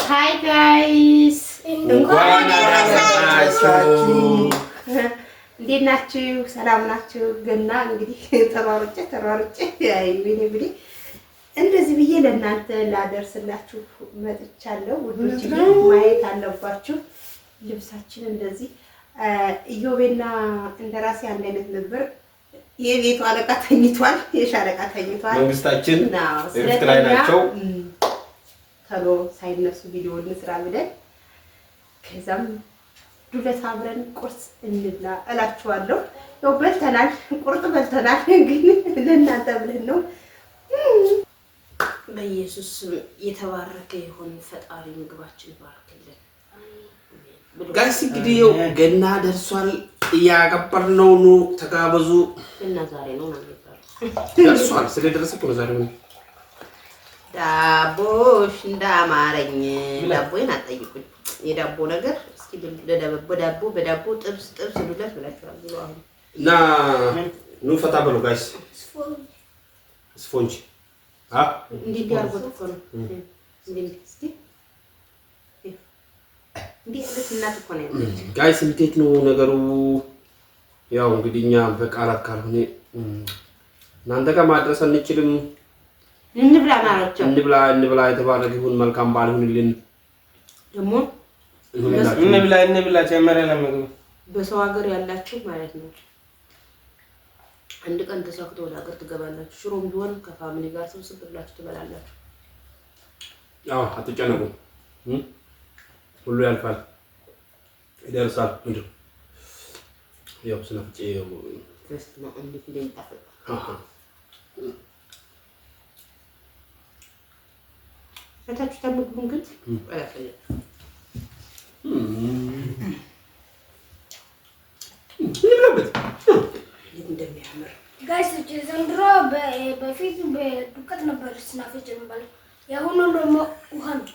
ሃይ ጋይስ እንኳን አደረሳችሁ። እንዴት ናችሁ? ሰላም ናችሁ? ገና እንግዲህ ተሯሩጬ እንግዲህ እንደዚህ ብዬ ለእናንተ ላደርስላችሁ መጥቻለሁ። ውዶች ማየት አለባችሁ። ልብሳችን እንደዚህ ኢዮቤና እንደራሴ አንድ አይነት ነበር። የቤቱ አለቃ ተኝቷል፣ የሻለቃ ተኝቷል። መንግስታችን እረፍት ላይ ናቸው። ተሎ ሳይነሱ ቪዲዮ እንስራ ብለን ከዛም ዱለት አብረን ቁርስ እንብላ እላችኋለሁ። ያው በልተናል፣ ቁርጥ በልተናል፣ ግን ለእናንተ ብለን ነው። በኢየሱስ የተባረከ ይሁን ፈጣሪ፣ ምግባችን ባርክልን። ጋይስ እንግዲህ ያው ገና ደርሷል፣ እያከበርነው ነው። ተጋበዙ እና ዛሬ ነው ማለት ደርሷል። ስለደረሰ እኮ ነው ዛሬ ነው። ዳቦሽ እንዳማረኝ ዳቦዬን አትጠይቁኝ። የዳቦ ነገር እስኪ በዳቦ ጥብስ ዱለት ብላችኋል ብሎ አሁን እና ኑ ፈታ በሉ ጋይስ። ስፖንጅ እንዴት ያርጎት እኮ ነው ጋይስ። እንዴት ነው ነገሩ? ያው እንግዲህ እኛ በቃላት ካልሆነ እናንተ ጋር ማድረስ አንችልም። እንብላ ማለቻ እንብላ። የተባረከ ይሁን። መልካም በዓል ይሁንልን። ደግሞ እንብላ ጨመረ ለምግብ በሰው ሀገር ያላችሁ ማለት ነው። አንድ ቀን ተሳክቶ ወደ ሀገር ትገባላችሁ። ሽሮም ቢሆን ከፋሚሊ ጋር ስብስብ ብላችሁ ትበላላችሁ። አዎ አትጨነቁ፣ ሁሉ ያልፋል፣ ይደርሳል። እንዴ ያው ስናፍጬ ደስ ነው እንዴት እንደሚጣፍጥ እታችሁ ተምግቡን ግን እንደሚያምር ጋይስ ዘንድሮ በፊት በዱቄት ነበር ስናፍጭ የሚባለው። የአሁኑ ደግሞ ውሃ ነው።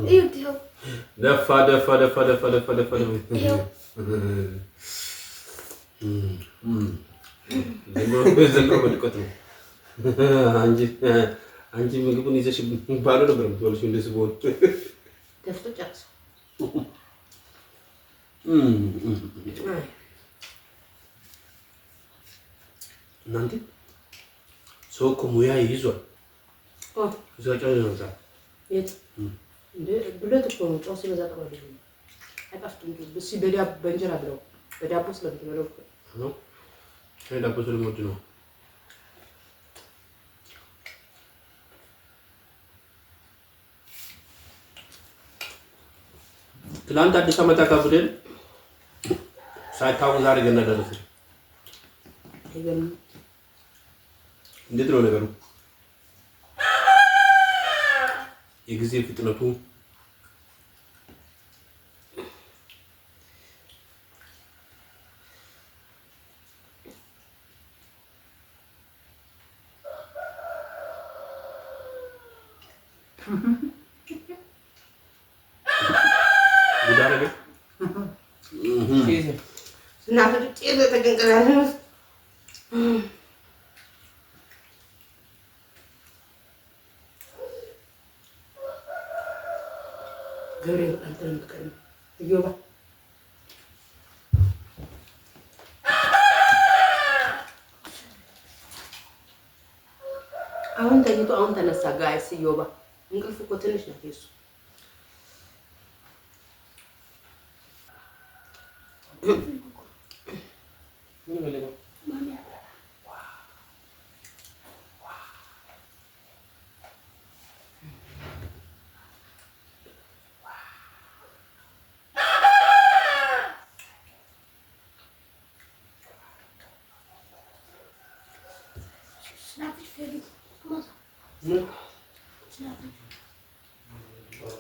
እዩት፣ ይኸው ደፋ ዘንድሮ በዱቄት ነው። አንቺ ምግቡን ይዘሽ ባሉ ነበር የምትበልሺው እንደዚህ በሆነ ደፍቶ ጨርሶ እናንተ ሰው እኮ ሙያ ይይዟል። እዛ ጨው ይዘውታል። የት እንደ ዱለት እኮ ነው። ጨው ሲበዛ ጥሩ አይደለም፣ አይጣፍጥም። በእንጀራ ብለው በዳቦ ስለምትበለው ነው። ዳቦ ስለምወድ ነው። ትላንት አዲስ ዓመት አካብደን ሳይታወቅ ዛሬ ገና ደረሰ። እንዴት ነው ነገሩ? የጊዜ ፍጥነቱ አሁን ተኝቶ አሁን ተነሳ። ጋይስ ኢዮባ እንቅልፍ እኮ ትንሽ ነው የሱ።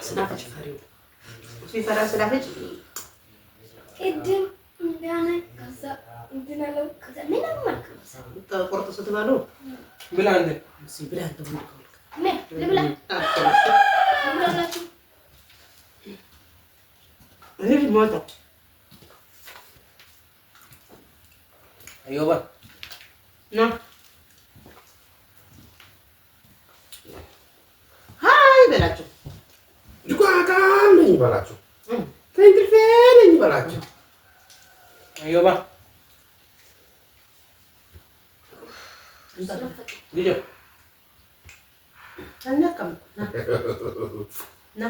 ስናፍጭ ፈሪው ሲፈራ ስናፍጭ እድም እንዳነ ከዛ እንድናለው ከዛ ምንም ማለት ቆርጦ ስትበሉ ብላ እንደ ብላ እንደሆነ ልብላ ልብላላችሁ እኔ ሞታ አዮባ ና ሃይ በላችሁ በላቸው። ከእንቅልፌ ነኝ በላቸው። አዮባ ቪዲዮ አናውቅም።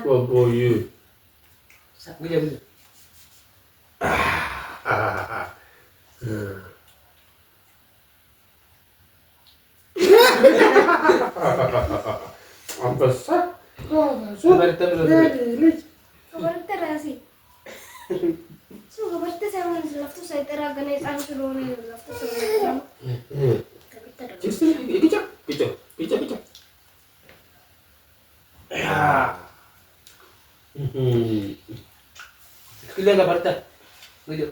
ቦቦዬ ቪዲዮ አንበሳ ልጅ ከበረተ ራሴ ሰው ከበረተ ሳይሆን ለፍቶ ሳይጠራ ገና ሕፃን ስለሆነ ለፍቶ ሳይጠራ Kailan ka barta? Video.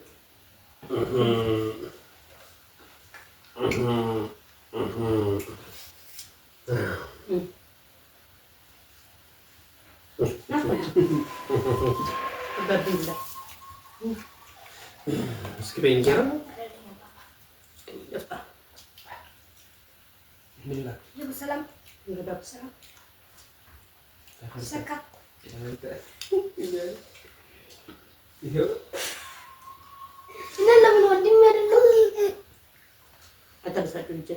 እስኪ በእንጀራ Bismillah. ሰላም ሰላም ሰካ እና ለምን ወንድም አይደለም አታብሳችሁ ልጅ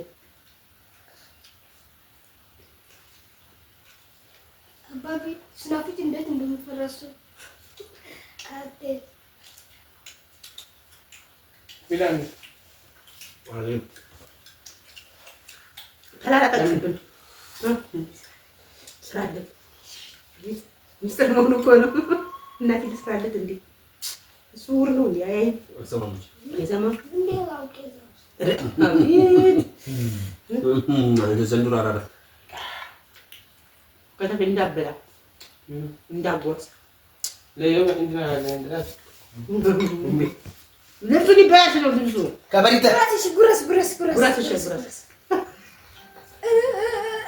አባቢ ስናፍጭ እንዴት እንደምፈረሱ አቴ Bilang. አሪፍ ተላላጣችሁብን ስራለን ሚስጥር መሆኑ እኮ ነው። እናቴ ልስራለት እንዴ እሱ ውር ነው እንዴ አይ አልሰማም የዘማ እንዴ አውቄ ነው እንደ ዘንድሮ አራዳ ከተፈ እንዳበላ እንዳጎርስ Leo indra indra. ልብሱ ሊበላሽ ነው ልብሱ Kabarita. ጉረስ ጉራስ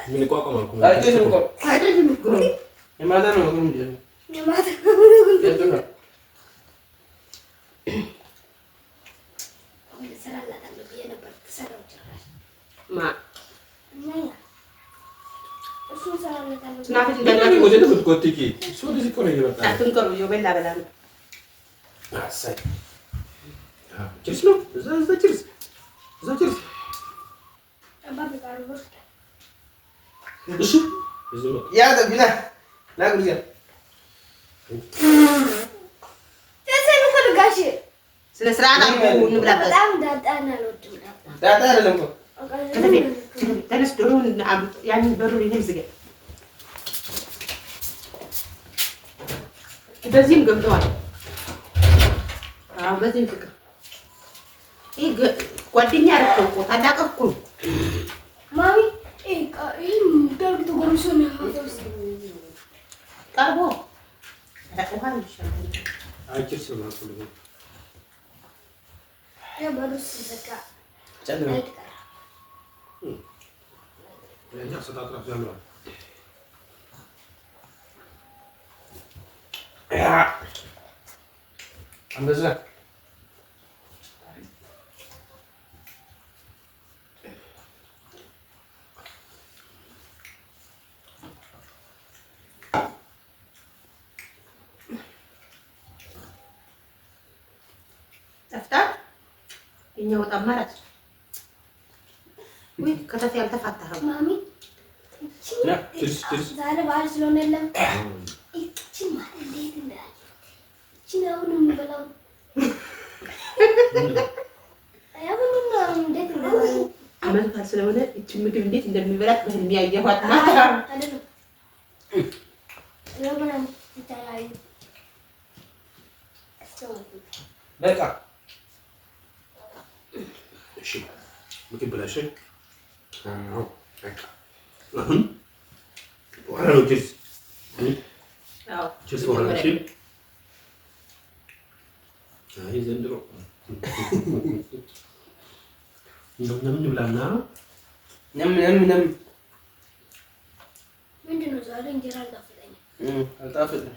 ምን ይቋቋማል እኮ Ay, ito ko. አይደለም እኮ Yamada no ko ndio. የማታ Ito na. ሰራላታለሁ ብዬ ነበር ተሰራው ጭራሽ ማ እኛ እሱ ሰራላታለሁ ስናፍጭ ለምን እንደናት ወደ ነው ትቆጥቂ እሱ ወደዚህ እኮ ነው እየመጣ አትንቀሩ ይበላ በላ ነው አሳይ ችርስ ነው እዛ ችርስ አባቢ ጋር ወስደ እሺ እዚህ ነው Ya, da bila. Na gurja. ተሰኑ ከልጋሽ ስለ ስርዓት አቁ እንብላበት በጣም ዳጣና አልወድም ዳጣ Data አይደለም እኮ ከተፈ ተነስ ዶሮን ያንን በሩን ይሄን ዝጋ በዚህም ገብተዋል አዎ በዚህም ፍቅር ይሄ ጓደኛ አረፈው እኮ ታላቀኩ ማሚ ይሄን ደርግ ተጎርሶ ነው ያፈስ ቀርቦ ውሃ ይሻላል አይ ችርስ ነው ማለት ነው የበሩስ ዘጋ ጨልም አይጥቀራ ለኛ ሰጣጥራ ያምራል Ya. Ambeza. ጠፍታ እኛ ወጣ ማለት ወይ ከተፍ ያልተፋታህ ማሚ Ya, ችርስ. ዛሬ በዓል ስለሆነ የለም እቺ ማለት እንዴት እንዳለ እቺ አሁን የምበላው አሁን እንዴት እንዳለ አመት በዓል ስለሆነ እቺ ምግብ እንዴት እንደሚበላት በህልሜ ያየኋት ማታ አይደለም ለምን ይታያዩ በቃ እሺ ምግብ ብላሽ አዎ በቃ አሁን በኋላ ነው ችርስ አዎ ችርስ በኋላ እሺ አይ ዘንድሮ ምን ብላና nem ምንድን ነው ዛሬ እንጀራ አልጣፈጠኝም አልጣፈጠም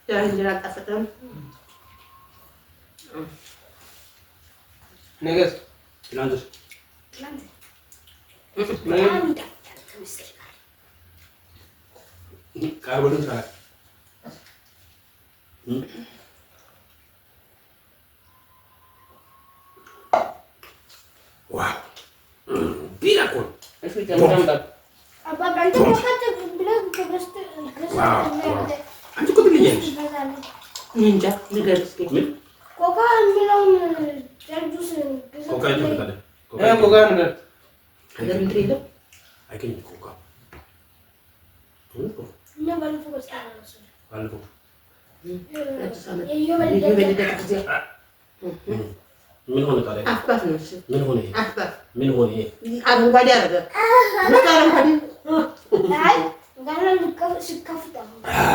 ዛሬ እንጀራ አልጣፈጠም ነገስ ትናንትስ ትላንት ነገ በጣም ይጣፍጣል ከምስር ጋር። ቃርቦትን ሰራ ዋው ቢራ እኮ ነው። እሺ ተምታምጣ አባባ አንተ ወካተ ብለህ ገዝተህ አንቺ እኮ ትለያለሽ። እንጃ ንገር እስኪ ምን ኮካ የሚለውን ጀርጁስ ኮካ ይተፈታል። ኮካ ነገር ሀገር ምድር የለም አይገኝም። ኮካ እኛ ባለፈው ገዝተን ነው ባለፈው የበለጠ ጊዜ ምን ሆነ ታዲያ? አፍባት ነው። እሺ ምን ሆነ? አፍባት ምን ሆነ? አረንጓዴ አደረገ። ምን አረንጓዴ? አይ ጋራ ሲከፍት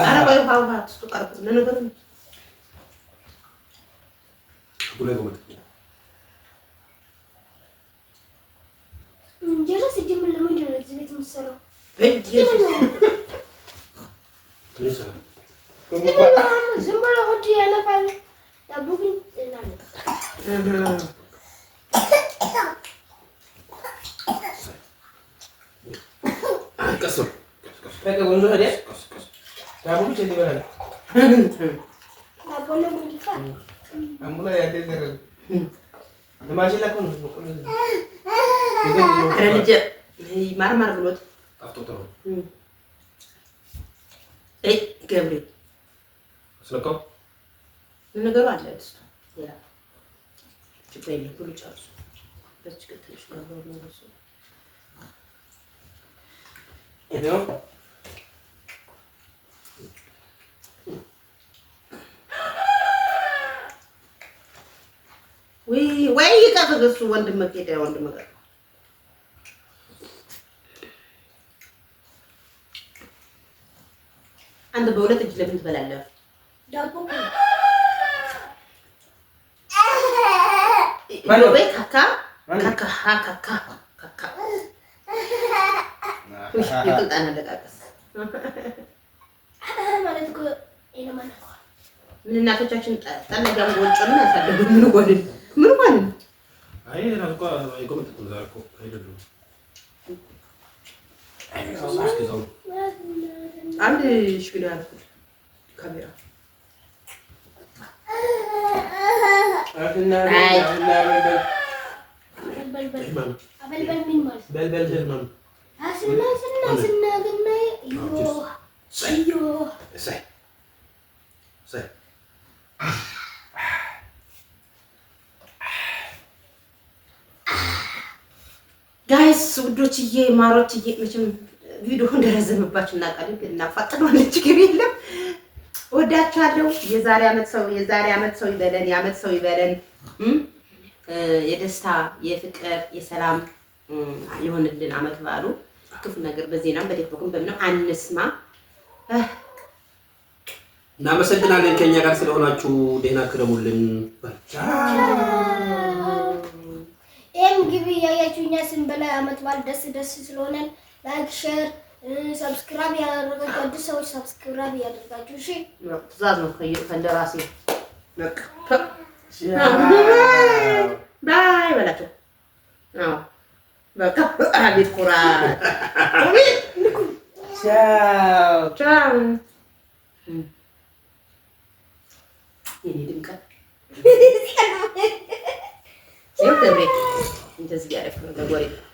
አረንጓዴ ውሃ ውስጥ ቀርብ ለነገሩ ጉላይ ጎመጥ እንጀራ ሲጀምር ለምንድን ነው እዚህ ቤት የምትሰራው? ምን ይሰራል? ዝም ብሎ ሆድ ያለፋል። ዳቦ ግን እናለ ቀስ ተቀበሉ ሄደ ዳቦ ብቻ ይበላል። ዳቦ ለምን ይፋል? አሙላ ያደዘረ ለማሽላ ኮን ረንጀ ማርማር ብሎት ጣፍጦት ነው ገብሬ አስነካው። ነገሩ አለ ድስቱ ሌላ ችግር የለም። ብሉ ጨርሱ። በዚህ ጋር ትንሽ ጋር ነው እሱ ይሄው ወይ ይቀርብ እሱ ወንድም ጌታ ወንድም ጋር አንተ በሁለት እጅ ለምን ትበላለህ? ዳቦ ወይ ካካ የቅልጣን አለቃቀስ ማለት እኮ የለማን ነው። ምን እናቶቻችን ጠነጋም ወንጮን ያሳደጉ ምን ሆነ አይ ራስቆ አይቆም ተቆዛልኮ አይደለም። እስኪዛው አንድ ሽግና ያልኩት ካሜራ አፍና አበልበል ምን ማለት በልበል ህልማም አስና ግን እሰይ እሰይ ጋይስ ውዶችዬ ማሮችዬ መቼም ቪዲዮ እንደረዘመባችሁ እናውቃለን፣ ግን እናፋጥነዋለን። ችግር የለም። ወዳችኋለሁ። የዛሬ ዓመት ሰው ይበለን፣ የዓመት ሰው ይበለን። የደስታ የፍቅር የሰላም የሆንልን ዓመት በዓሉ ክፉ ነገር በዜናም በቲክቶክም በምንም አንስማ። እናመሰግናለን ከኛ ጋር ስለሆናችሁ። ደህና ክረሙልን። ይሄም ግቢ ያያችሁ እኛ ስንበላ ዓመት በዓል ደስ ስለሆነን ላይክ ሼር ሰብስክራይብ ያደረጋችሁ አዲስ ሰዎች ሰብስክራይብ ያደርጋችሁ። እሺ ትእዛዝ ነው ከእንደራሴ ባይ በላቸው። አዎ በቃ አቤት ኩራት። ቻው ቻው የኔ ድምቀት እንደዚህ ያደረኩ ነው።